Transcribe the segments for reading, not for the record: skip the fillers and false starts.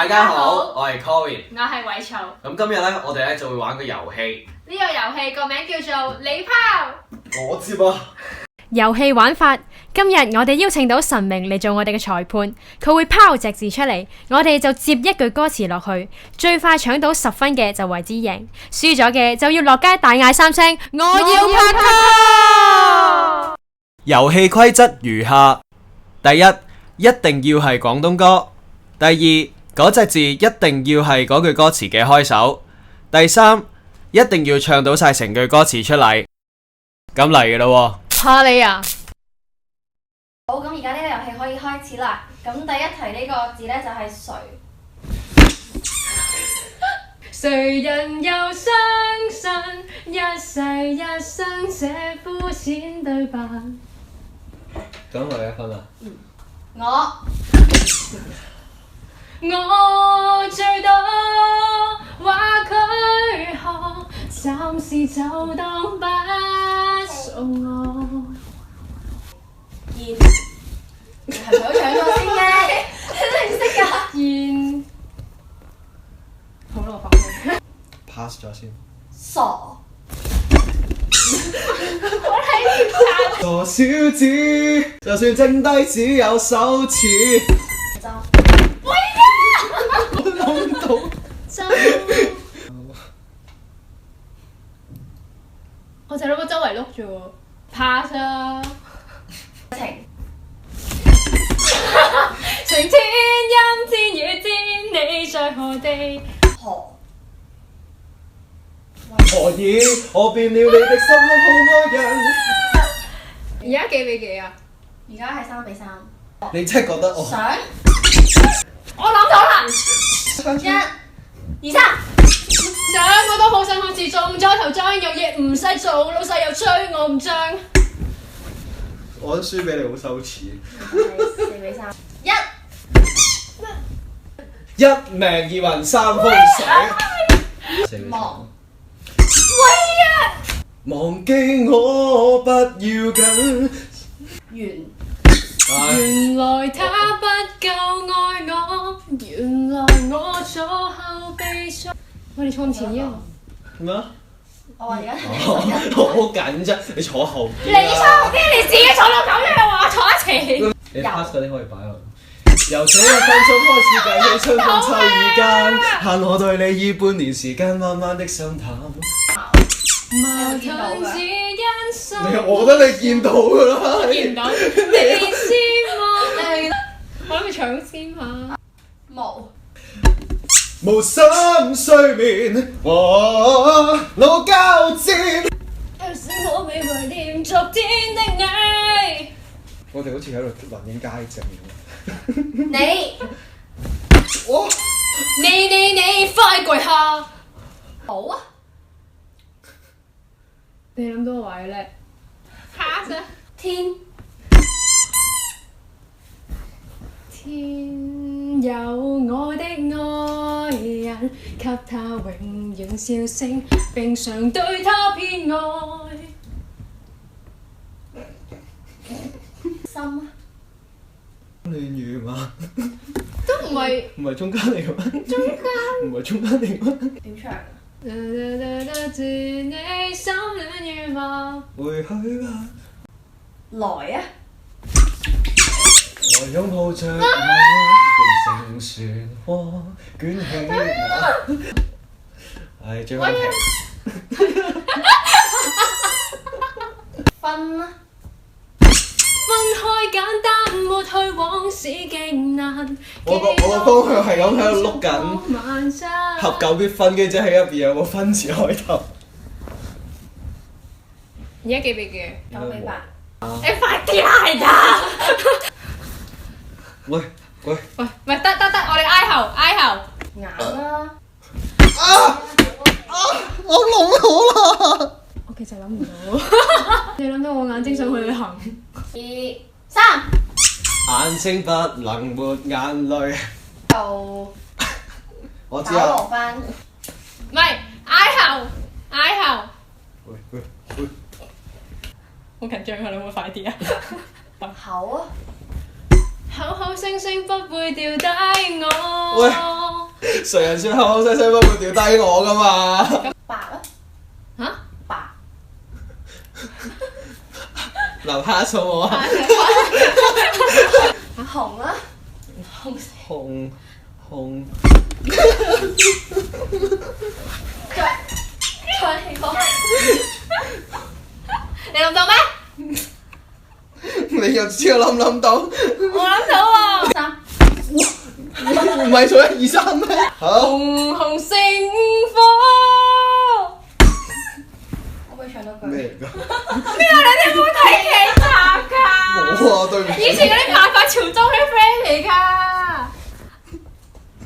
大家好，我係 Corin， 我係偉曹。咁今日咧，我哋咧就會玩個遊戲。呢個遊戲個名叫做你拋。我知噃。遊戲玩法，今日我哋邀請到神明嚟做我哋嘅裁判，佢會拋隻字出嚟，我哋就接一句歌詞落去，最快搶到10分嘅就為之贏，輸咗嘅就要落街大嗌3聲我要拍拖。遊戲規則如下：第一，一定要係廣東歌；第二，嗰隻字一定要係嗰句歌詞嘅開首；第三，一定要唱到晒成句歌詞出嚟。咁嚟嘅咯喎！怕你啊！好，咁而家呢個遊戲可以開始啦。咁第一題呢個字呢，就係誰。誰人又相信一世一生這膚淺對白？咁我1分啊！我最多話佢學，暫時就當不數我。燕，係咪好搶咗先嘅？你唔識㗎？燕，好啦，我放棄。pass 咗先。傻。傻小子，就算剩低只有手指。就。我諗到。就我就諗到周圍碌啫喎，pass 啊！情。晴天陰天雨天，你在何地？何。何以我變了你的心好愛人？而家幾比幾啊？而家係3比3。你真係覺得我？想。我諗到啦1、2、3。想我都好想好似中咗頭章，有嘢唔使做，老細又催我唔漲。我都輸俾你好羞恥。係4比3。一命二運三風水。忘。忘記我不要緊。完。原來他不夠愛我，原來我左後被傷。我哋衝前一。咩啊？我話而家我好緊張，你坐後邊。你坐邊？你自己坐到咁樣話坐一齊。你 pass 嗰啲可以擺落。由這1分鐘開始計起，春風秋雨間，限我對你以半年時間，慢慢的心淡。矛盾只因心。我覺得你見到㗎啦。見到。你先望。我諗住搶先下。無心睡眠和腦交戰。有時我未懷念昨天的你。我哋好似喺度雲影街症咁。你。我。你快跪下！好啊。你諗到個位叻。下啫。天。天有我的愛人，給他永遠笑聲，並常對他偏愛。心。亂如麻。都唔係。唔係中間嚟嘅咩？中間。唔係中間嚟嘅咩？點唱？自你心亂如麻。回去吧。來啊！來擁抱着我，變成漩渦捲起我。係最後一題。分啊！分開簡單，抹去往事勁難。我個方向係咁喺度碌緊，合久必分嘅，即係入邊有個分字開頭。而家幾比幾9比8。你快啲嚟㗎！喂，喂，唔係得，我哋挨後。眼啦。我諗好啦。我其實諗唔到。你諗到我眼睛想去旅行。2、3。眼睛不能沒眼淚。就我知打啊。和翻。唔係挨後。喂。好緊張啊！你可唔可以快啲啊？口啊！口口聲聲不會掉低我。喂。誰人說口口聲聲不會掉低我噶嘛？白啊，嚇？白。留下數我啊！紅啊，紅色。紅紅。再嚟講。你諗到咩？你又知我諗到？我諗到喎。三。唔係數1、2、3咩？好。紅紅星火。我可以唱多句。咩嚟㗎？咩啊？你哋有冇睇劇集㗎？冇啊，對唔住。以前嗰啲麻花潮州啲 friend 嚟㗎。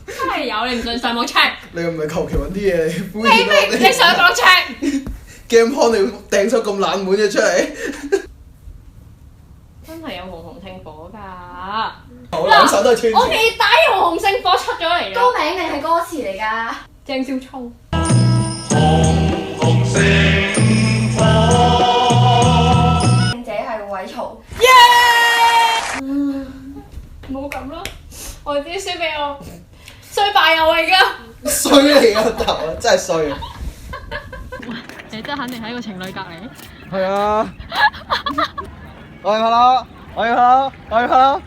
真係有，你唔信上網 check。你唔係求其揾啲嘢嚟敷你衍我哋。你上網 check。 Game Pong 你掟出咁冷門嘅出嚟，真係有紅紅星火㗎。我兩手都係穿住。我記得紅紅星火出咗嚟歌啦。名定係歌詞嚟㗎？鄭少聰。勝者係韋曹。唔好咁啦，我啲輸俾我，衰敗又嚟㗎。衰你個頭啊！真係衰啊！你真係肯定喺個情侶隔離。係啊！我要拍啦！我要拍啦！我要拍啦！